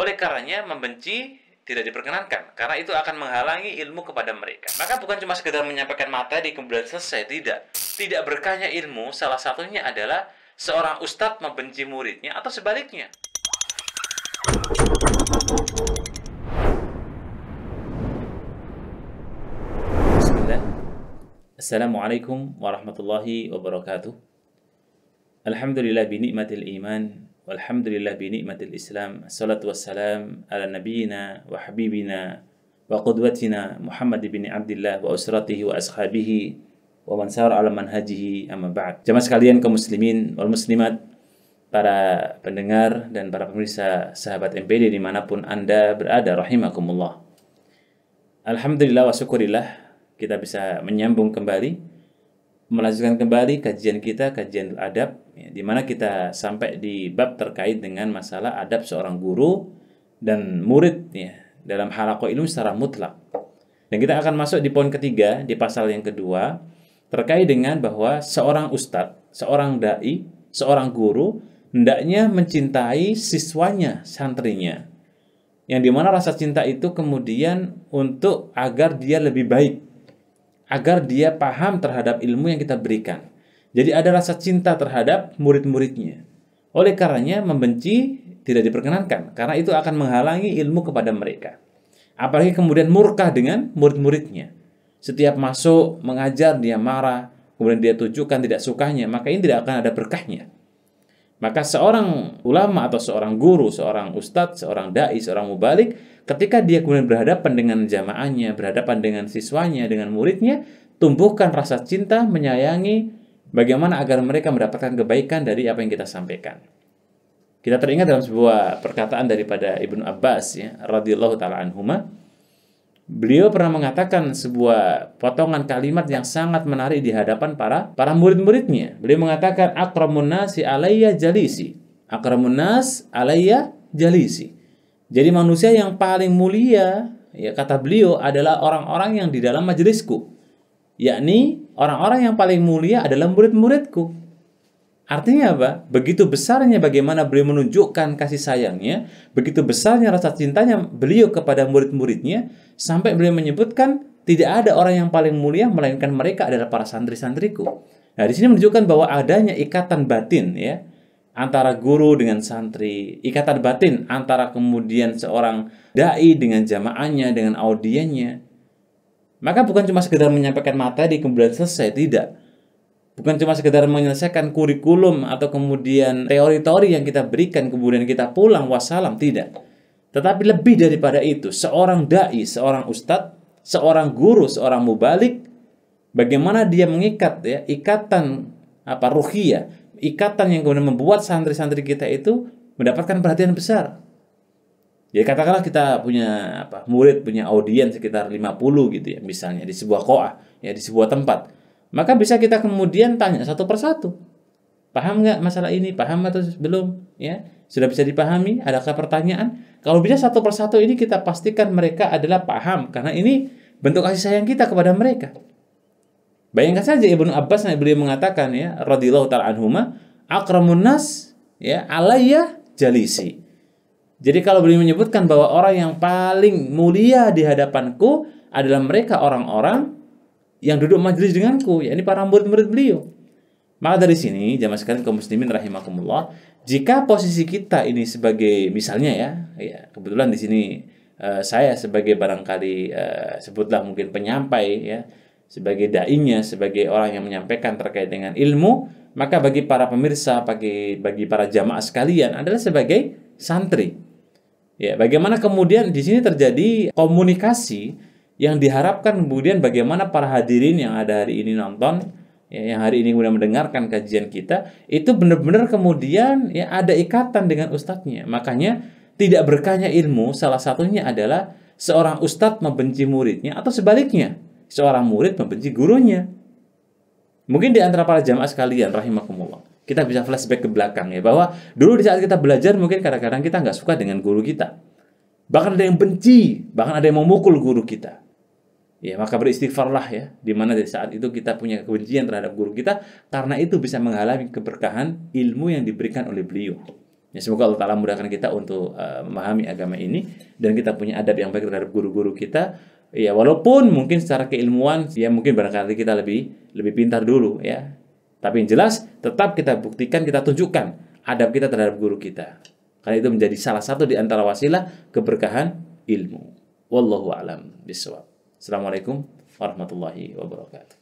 Oleh karenanya membenci tidak diperkenankan, karena itu akan menghalangi ilmu kepada mereka. Maka bukan cuma sekedar menyampaikan materi kemudian selesai, tidak. Tidak berkahnya ilmu salah satunya adalah seorang ustadz membenci muridnya atau sebaliknya. Bismillah. Assalamualaikum warahmatullahi wabarakatuh. Alhamdulillah bi ni'matil iman, walhamdulillah bi ni'matil islam. Assalatu wassalam ala nabiyyina wa habibina wa qudwatina Muhammad bin Abdillah wa usratihi wa ashabihi wa man sar ala manhajihi, amma ba'd. Jamaah sekalian kaum muslimin wal muslimat, para pendengar dan para pemirsa sahabat MPD dimanapun Anda berada, rahimakumullah. Alhamdulillah wa syukurillah, kita bisa menyambung kembali, melanjutkan kembali kajian kita, kajian adab, ya, di mana kita sampai di bab terkait dengan masalah adab seorang guru dan murid, ya, dalam halaqah ilmu secara mutlak. Dan kita akan masuk di poin ketiga, di pasal yang kedua, terkait dengan bahwa seorang ustadz, seorang da'i, seorang guru, hendaknya mencintai siswanya, santrinya. Yang dimana rasa cinta itu kemudian untuk agar dia lebih baik, agar dia paham terhadap ilmu yang kita berikan. Jadi ada rasa cinta terhadap murid-muridnya. Oleh karenanya membenci tidak diperkenankan, karena itu akan menghalangi ilmu kepada mereka. Apalagi kemudian murka dengan murid-muridnya. Setiap masuk mengajar dia marah, kemudian dia tunjukkan tidak sukanya, maka ini tidak akan ada berkahnya. Maka seorang ulama atau seorang guru, seorang ustadz, seorang da'i, seorang mubalik, ketika dia kemudian berhadapan dengan jamaahnya, berhadapan dengan siswanya, dengan muridnya, tumbuhkan rasa cinta, menyayangi, bagaimana agar mereka mendapatkan kebaikan dari apa yang kita sampaikan. Kita teringat dalam sebuah perkataan daripada Ibnu Abbas, ya, radhiyallahu ta'ala anhuma. Beliau pernah mengatakan sebuah potongan kalimat yang sangat menarik di hadapan para murid-muridnya. Beliau mengatakan, akramun nasi alayya jalisi. Akramun nas alayya jalisi. Jadi manusia yang paling mulia, ya, kata beliau, adalah orang-orang yang di dalam majelisku. Yakni orang-orang yang paling mulia adalah murid-muridku. Artinya apa? Begitu besarnya bagaimana beliau menunjukkan kasih sayangnya, begitu besarnya rasa cintanya beliau kepada murid-muridnya, sampai beliau menyebutkan tidak ada orang yang paling mulia melainkan mereka adalah para santri-santriku. Nah, di sini menunjukkan bahwa adanya ikatan batin, ya, antara guru dengan santri, ikatan batin antara kemudian seorang dai dengan jamaahnya, dengan audiennya. Maka bukan cuma sekedar menyampaikan materi kemudian selesai, tidak. Bukan cuma sekedar menyelesaikan kurikulum atau kemudian teori-teori yang kita berikan kemudian kita pulang wassalam, tidak. Tetapi lebih daripada itu, seorang da'i, seorang ustadz, seorang guru, seorang mubalik, bagaimana dia mengikat, ya, ikatan ruhiyah, ikatan yang kemudian membuat santri-santri kita itu mendapatkan perhatian besar. Ya, katakanlah kita punya murid, punya audien sekitar 50 gitu, ya, misalnya di sebuah qa'ah, ya, di sebuah tempat. Maka bisa kita kemudian tanya satu persatu. Paham nggak masalah ini? Paham atau belum? Ya, sudah bisa dipahami? Adakah pertanyaan? Kalau bisa satu persatu ini kita pastikan mereka adalah paham, karena ini bentuk kasih sayang kita kepada mereka. Bayangkan saja Ibnu Abbas, beliau mengatakan, ya, radhiyallahu ta'ala anhuma, akramun nas, ya, alayya jalisi. Jadi kalau beliau menyebutkan bahwa orang yang paling mulia di hadapanku adalah mereka orang-orang yang duduk majelis denganku, yakni para murid-murid beliau. Maka dari sini, jamaah sekalian kaum muslimin rahimakumullah, jika posisi kita ini sebagai misalnya, ya kebetulan di sini saya sebagai barangkali sebutlah mungkin penyampai, ya, sebagai dai-nya, sebagai orang yang menyampaikan terkait dengan ilmu, maka bagi para pemirsa, bagi para jamaah sekalian adalah sebagai santri. Ya, bagaimana kemudian di sini terjadi komunikasi yang diharapkan kemudian bagaimana para hadirin yang ada hari ini nonton, ya, yang hari ini kemudian mendengarkan kajian kita, itu benar-benar kemudian, ya, ada ikatan dengan ustadznya. Makanya tidak berkahnya ilmu salah satunya adalah seorang ustadz membenci muridnya atau sebaliknya, seorang murid membenci gurunya. Mungkin di antara para jamaah sekalian rahimakumullah, kita bisa flashback ke belakang, ya, bahwa dulu di saat kita belajar mungkin kadang-kadang kita nggak suka dengan guru kita. Bahkan ada yang benci, bahkan ada yang memukul guru kita. Ya, maka beristighfarlah, ya, di mana di saat itu kita punya kebencian terhadap guru kita, karena itu bisa menghalangi keberkahan ilmu yang diberikan oleh beliau. Ya, semoga Allah Ta'ala mudahkan kita untuk memahami agama ini dan kita punya adab yang baik terhadap guru-guru kita. Ya, walaupun mungkin secara keilmuan ya mungkin barangkali kita lebih pintar dulu ya. Tapi yang jelas tetap kita buktikan, kita tunjukkan adab kita terhadap guru kita. Karena itu menjadi salah satu di antara wasilah keberkahan ilmu. Wallahu a'lam bishawab. Assalamualaikum warahmatullahi wabarakatuh.